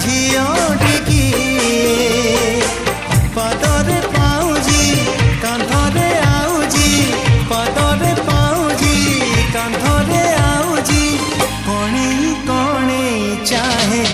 ଝିଅ ଟିକିଏ ପଦରେ ପାଉଁଜି କାନ୍ଧରେ ଆଉଜି ପଦରେ ପାଉଁଜି କାନ୍ଧରେ ଆଉଜି କଣେଇ କଣେଇ ଚାହେଁ